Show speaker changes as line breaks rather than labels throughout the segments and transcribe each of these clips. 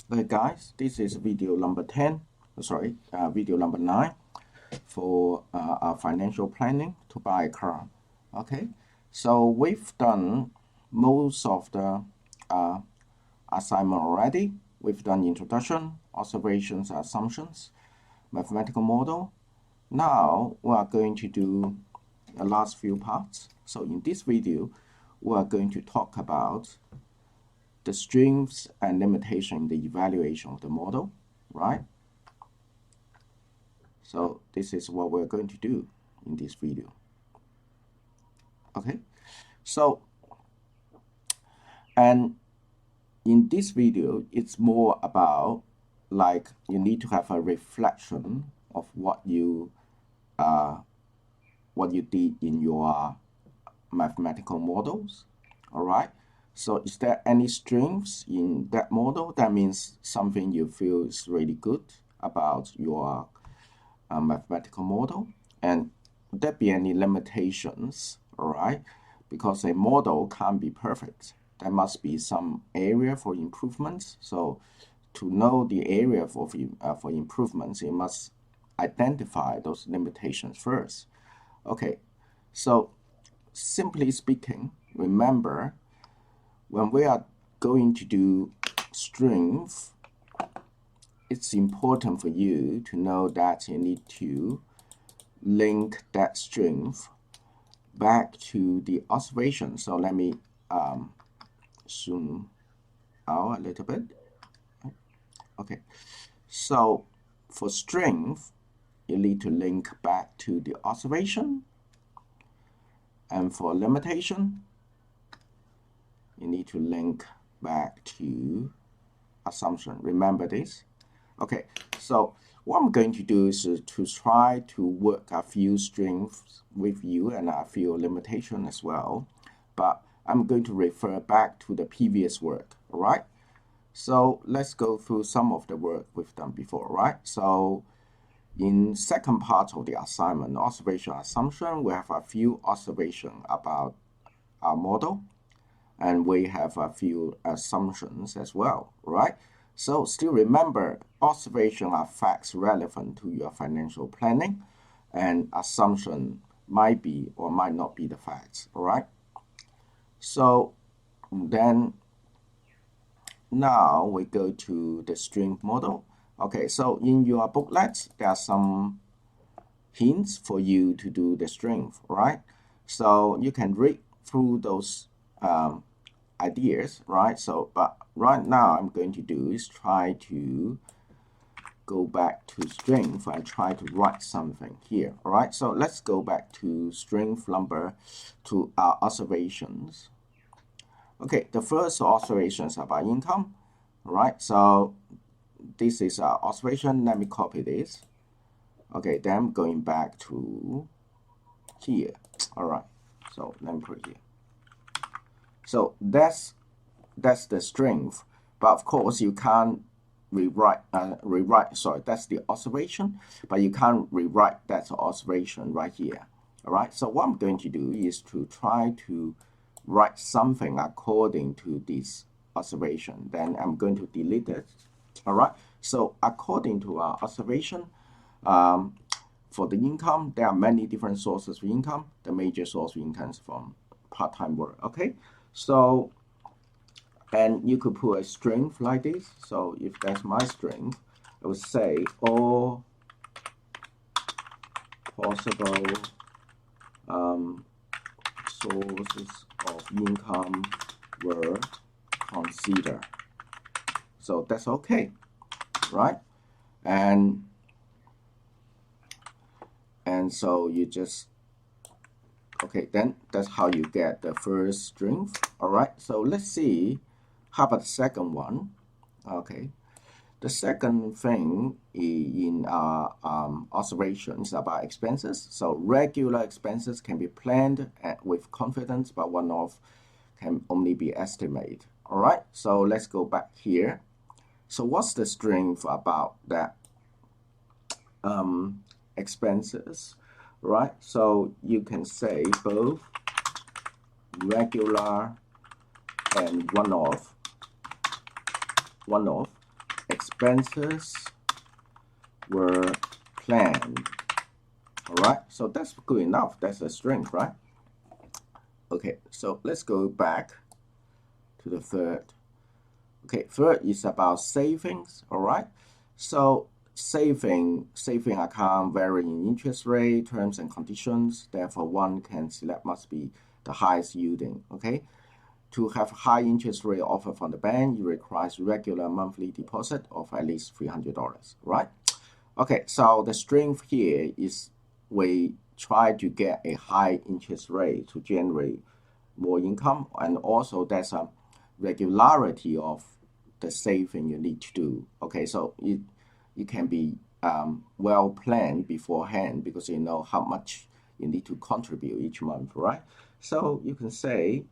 Hey guys, this is video number 10, video number 9 for our financial planning to buy a car. Okay, so we've done most of the uh, assignment already. We've done introduction, observations, assumptions, mathematical model. Now we are going to do the last few parts. So in this video, we are going to talk about the strengths and limitation in the evaluation of the model, right? So this is what we're going to do in this video. Okay, so and in this video, it's more about like you need to have a reflection of what you did in your mathematical models. All right. So is there any strengths in that model? That means something you feel is really good about your mathematical model. And would there be any limitations? All right. Because a model can't be perfect. There must be some area for improvements. So to know the area for improvements, you must identify those limitations first. Okay. So simply speaking, remember, when we are going to do strength, it's important for you to know that you need to link that strength back to the observation. So let me zoom out a little bit. Okay, so for strength, you need to link back to the observation. And for limitation, you need to link back to assumption. Remember this? Okay, so what I'm going to do is to try to work a few strengths with you and a few limitations as well. But I'm going to refer back to the previous work, all right? So let's go through some of the work we've done before, right? So in second part of the assignment, observation assumption, we have a few observations about our model, and we have a few assumptions as well, right? So still remember, observation are facts relevant to your financial planning, and assumption might be or might not be the facts, all right? So then now we go to the strength model. Okay, so in your booklet, there are some hints for you to do the strength, right? So you can read through those ideas, right? So, but right now I'm going to do is try to go back to strength and try to write something here, all right? So let's go back to strength number to our observations. Okay, the first observation is about income, all right? So this is our observation. Let me copy this. Okay, then I'm going back to here. All right, so let me put it here. So that's the strength, but of course you can't rewrite. That's the observation, but you can't rewrite that observation right here. All right. So what I'm going to do is to try to write something according to this observation. Then I'm going to delete it. All right. So according to our observation, for the income, there are many different sources for income. The major source of income is from part-time work. Okay. So, and you could put a strength like this. So if that's my strength, I would say all possible sources of income were considered. So that's okay, right? And so you just, okay, then that's how you get the first strength. All right, so let's see, how about the second one? Okay, the second thing in our observations about expenses. So regular expenses can be planned with confidence, but one-off can only be estimated. All right, so let's go back here. So what's the strength about that expenses, right? So you can say both regular and one-off expenses were planned. All right, so that's good enough. That's a strength, right? Okay, so let's go back to the third. Okay, third is about savings. All right, so saving account varying interest rate, terms and conditions. Therefore, one can select must be the highest yielding. Okay, to have high interest rate offer from the bank, it requires regular monthly deposit of at least $300. Right? Okay, so the strength here is we try to get a high interest rate to generate more income, and also there's a regularity of the saving you need to do. Okay, so it can be well planned beforehand because you know how much you need to contribute each month, right? So you can say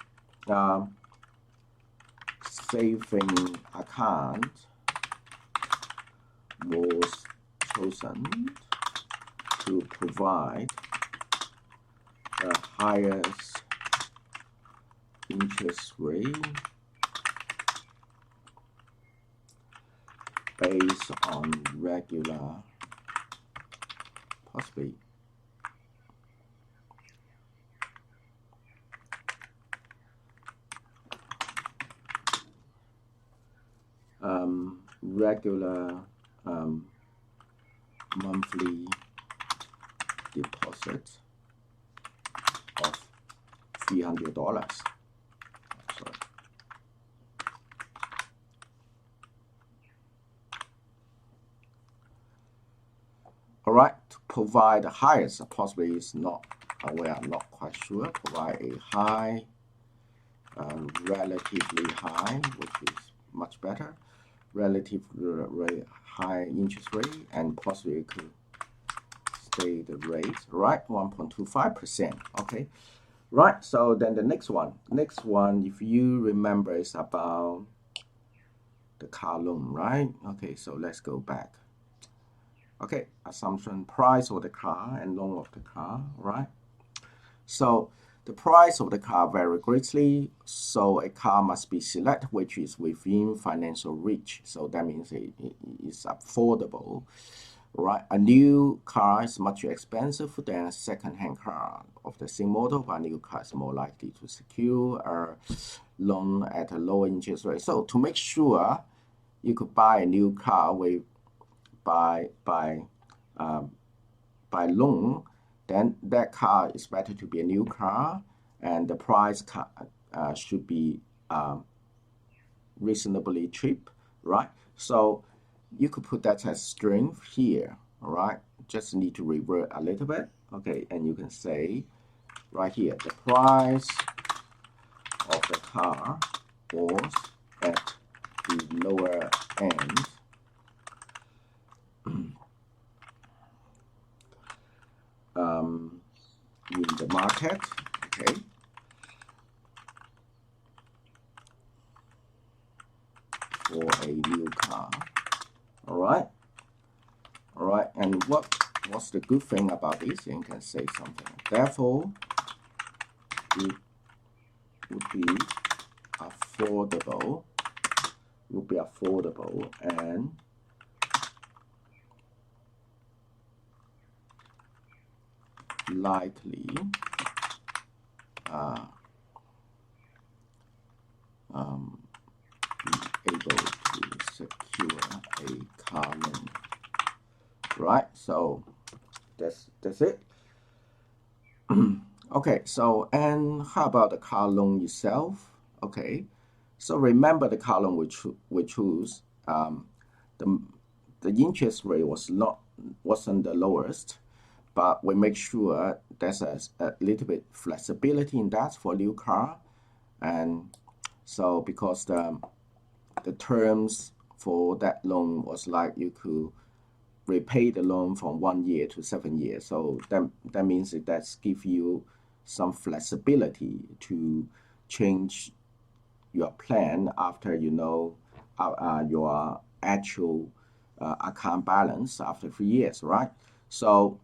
saving account was chosen to provide the highest interest rate based on regular, possibly regular monthly deposit of $300. Sorry. All right, to provide the highest, possibly is not, we are not quite sure, provide a high, relatively high, which is much better, relatively high interest rate, and possibly it could stay the rate, right, 1.25%, okay. Right, so then the next one, if you remember, is about the car loan, right? Okay, so let's go back. Okay, assumption, price of the car and loan of the car, right? So the price of the car vary greatly, so a car must be selected which is within financial reach. So that means it is affordable, right? A new car is much expensive than a second-hand car of the same model, but a new car is more likely to secure a loan at a lower interest rate. So to make sure you could buy a new car with by loan, then that car is better to be a new car, and the price should be reasonably cheap, right? So you could put that as strength here, all right? Just need to revert a little bit, okay? And you can say right here, the price of the car was at the lower end in the market, okay? For a new car, all right? All right, and what's the good thing about this? You can say something. Therefore, it would be affordable, and likely be able to secure a car loan, right? So that's it. Okay, so and how about the car loan itself? Okay, so remember the car loan we choose, the interest rate wasn't the lowest, but we make sure there's a little bit flexibility in that for new car, and so because the terms for that loan was like you could repay the loan from 1 year to 7 years, so that means that give you some flexibility to change your plan after you know your actual account balance after 3 years, right? So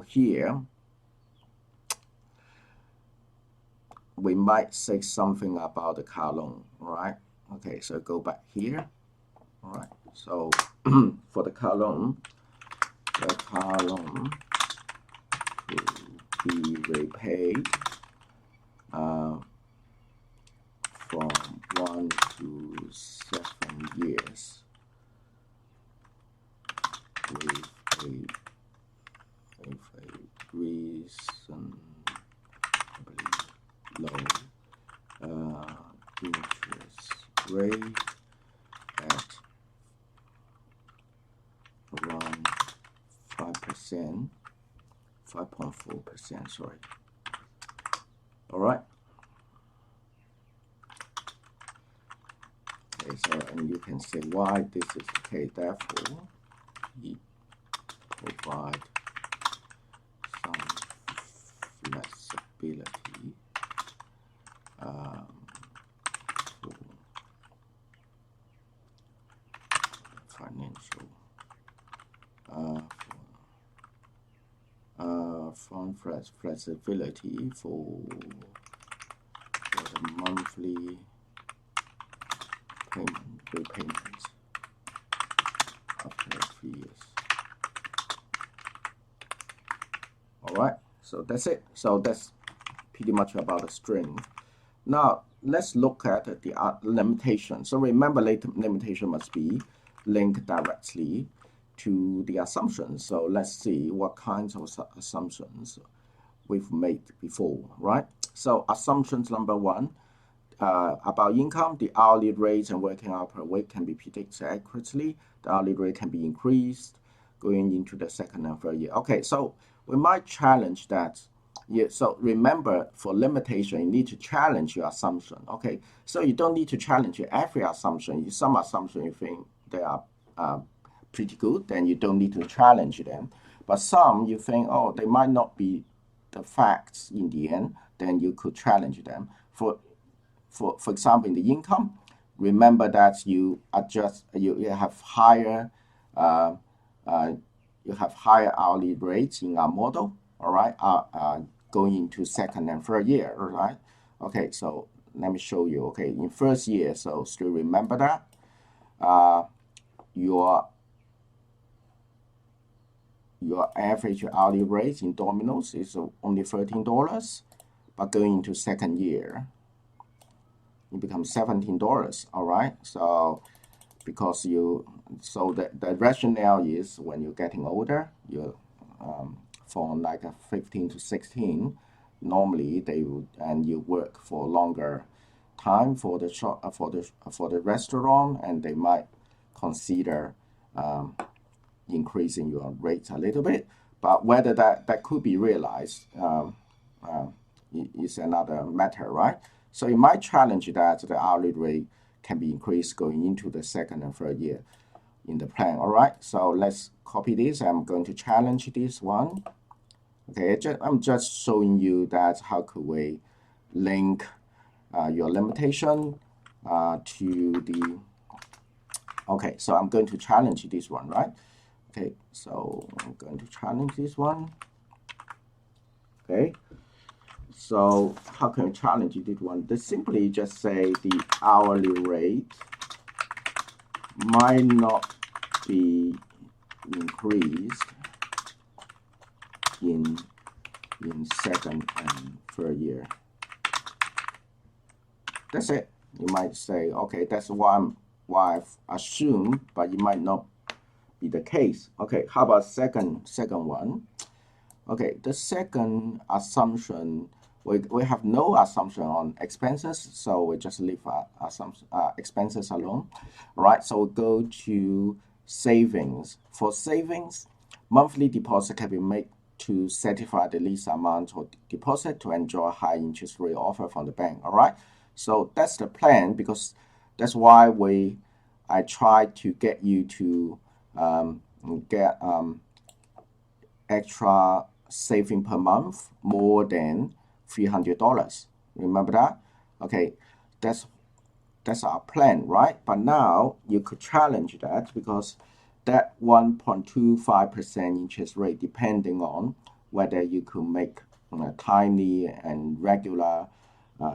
here we might say something about the car loan, right? Okay, so go back here. All right, so for the car loan will be repaid from 1 to 7 years with a reasonably low interest rate at around 5%, 5.4%, sorry. All right. Okay, so and you can say why this is the case. Therefore, we provide some flexibility for financial flexibility for the monthly repayment after 3 years. All right, so that's it. So that's pretty much about the string. Now let's look at the limitation. So remember, limitation must be linked directly to the assumptions. So let's see what kinds of assumptions we've made before, right? So assumptions number one, about income, the hourly rates and working hour per week can be predicted accurately. The hourly rate can be increased going into the second and third year. Okay, so we might challenge that. Yeah, so remember, for limitation, you need to challenge your assumption. Okay, so you don't need to challenge every assumption. Some assumptions you think they are pretty good, then you don't need to challenge them. But some you think, oh, they might not be the facts in the end, then you could challenge them. For example, in the income, remember that you adjust, you have higher hourly rates in our model. All right, going into second and third year. All right. Okay, so let me show you. Okay, in first year, so still remember that your average hourly rate in Domino's is only $13, but going into second year, it becomes $17. All right, so because the rationale is when you're getting older, you from like 15 to 16, normally you work for longer time for the shop for the restaurant, and they might consider increasing your rates a little bit. But whether that could be realized is another matter, right? So it might challenge that the hourly rate can be increased going into the second and third year in the plan. All right, so let's copy this. I'm going to challenge this one. Okay, I'm just showing you that how could we link your limitation to the. Okay, so I'm going to challenge this one, right? Okay, so I'm going to challenge this one. Okay, so how can we challenge this one? They simply just say the hourly rate might not be increased in second and third year. That's it. You might say, okay, that's why I've assumed, but it might not be the case. Okay, how about second one? Okay, the second assumption, we have no assumption on expenses, so we just leave expenses alone. All right, so we go to savings. For savings, monthly deposit can be made to satisfy the least amount of deposit to enjoy high interest rate offer from the bank. All right, so that's the plan, because that's why I try to get you to get extra saving per month more than $300. Remember that? Okay, that's our plan, right? But now you could challenge that, because that 1.25% interest rate, depending on whether you could make timely and regular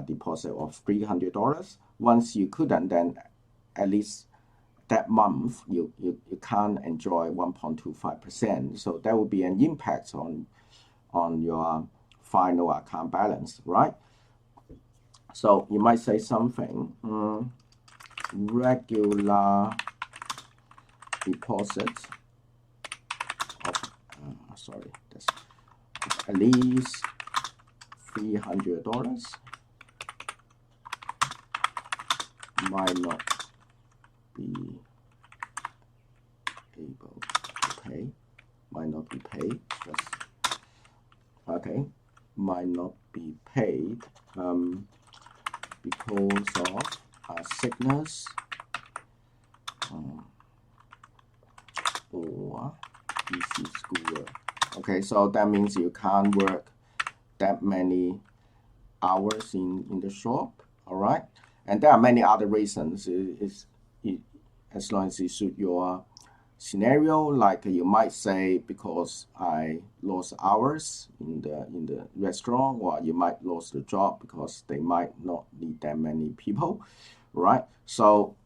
deposit of $300. Once you couldn't, then at least that month you can't enjoy 1.25%. So that will be an impact on your final account balance, right? So you might say something, regular deposit of, sorry, that's at least $300 might not be able to pay, might not be paid, just, okay, might not be paid because of sickness or busy schoolwork. Okay, so that means you can't work that many hours in the shop, all right? And there are many other reasons. As long as it suits your scenario, like you might say because I lost hours in the restaurant, or you might lose the job because they might not need that many people, right? So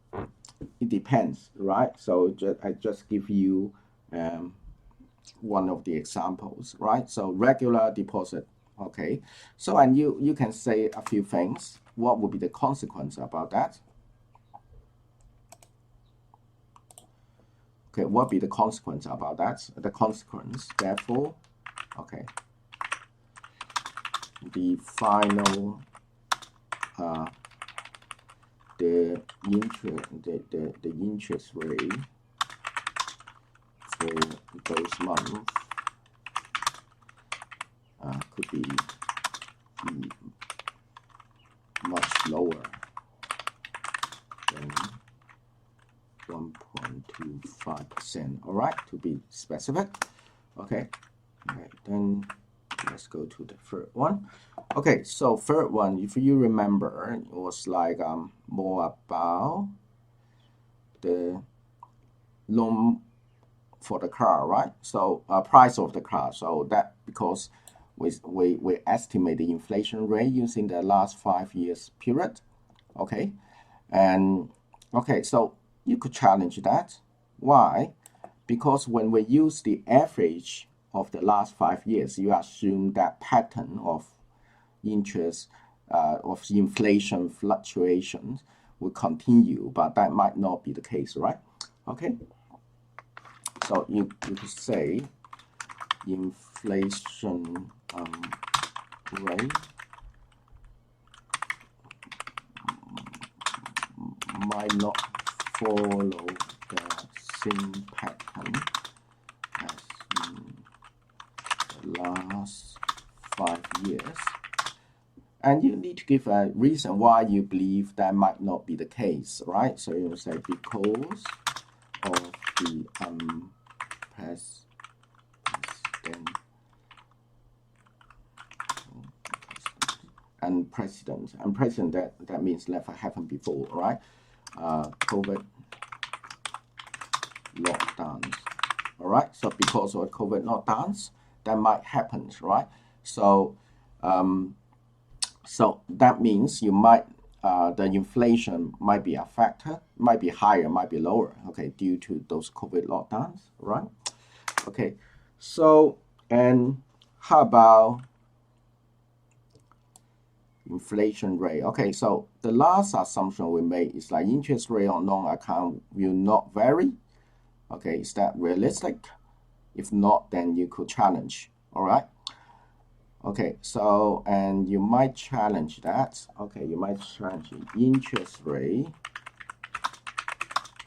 it depends, right? So I just give you one of the examples, right? So regular deposit, okay. So and you can say a few things. What would be the consequence about that? Okay, what would be the consequence about that? The consequence, therefore, okay, the final the interest rate for those months could be much lower than 1.25%. All right, to be specific. Okay, all right, then let's go to the third one. Okay, so third one, if you remember, it was like more about the loan for the car, right? So price of the car. So that because we estimate the inflation rate using the last 5 years period. Okay, and okay, so you could challenge that. Why? Because when we use the average of the last 5 years, you assume that pattern of interest of inflation fluctuations will continue, but that might not be the case, right? Okay, so you could say inflation rate might not follow the same pattern as in the last 5 years. And you need to give a reason why you believe that might not be the case, right? So you say because of the unprecedented, that means never happened before, right? COVID lockdowns, all right? So because of COVID lockdowns, that might happen, right? So so that means you might the inflation might be a factor, might be higher, might be lower, okay, due to those COVID lockdowns, right? Okay, so and how about inflation rate? Okay, so the last assumption we made is like interest rate on loan account will not vary. Okay, is that realistic? If not, then you could challenge, all right? Okay, so, and you might challenge that. Okay, you might challenge the interest rate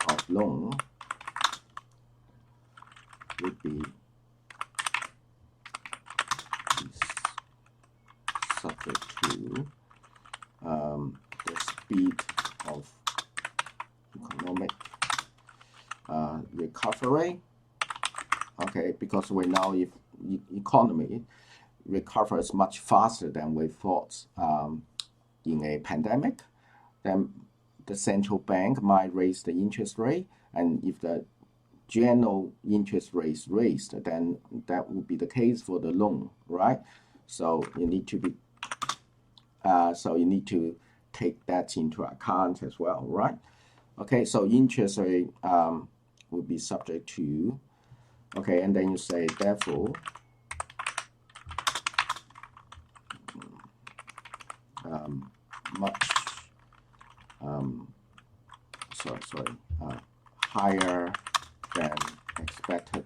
of loan would be subject to the speed of economic recovery. Okay, because we know if economy recovers much faster than we thought in a pandemic, then the central bank might raise the interest rate, and if the general interest rate is raised, then that would be the case for the loan, right? So you need to be So you need to take that into account as well, right? Okay, so interest rate will be subject to, okay, and then you say therefore much higher than expected.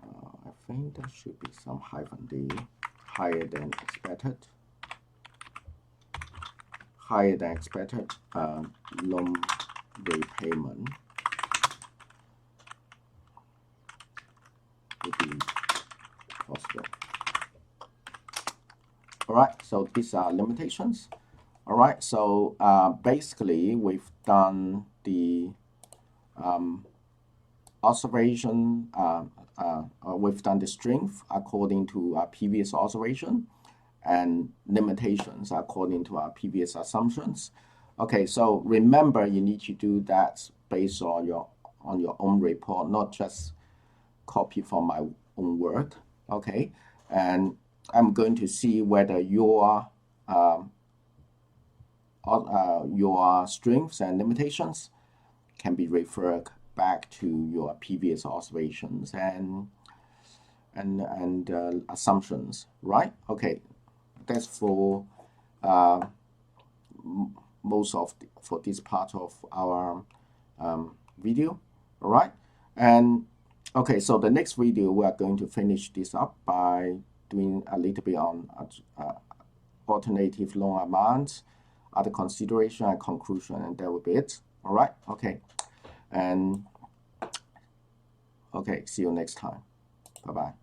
I think there should be some hyphen D. Higher than expected. Higher than expected loan repayment would be possible. All right, so these are limitations. All right, so basically we've done the observation, we've done the strength according to our previous observation and limitations according to our previous assumptions. Okay, so remember you need to do that based on your own report, not just copy from my own work. Okay, and I'm going to see whether your strengths and limitations can be referred back to your previous observations and assumptions, right? Okay, that's for most of for this part of our video. All right, and okay, so the next video we are going to finish this up by doing a little bit on alternative loan amounts, other consideration and conclusion, and that will be it. All right, okay, and okay, see you next time. Bye bye.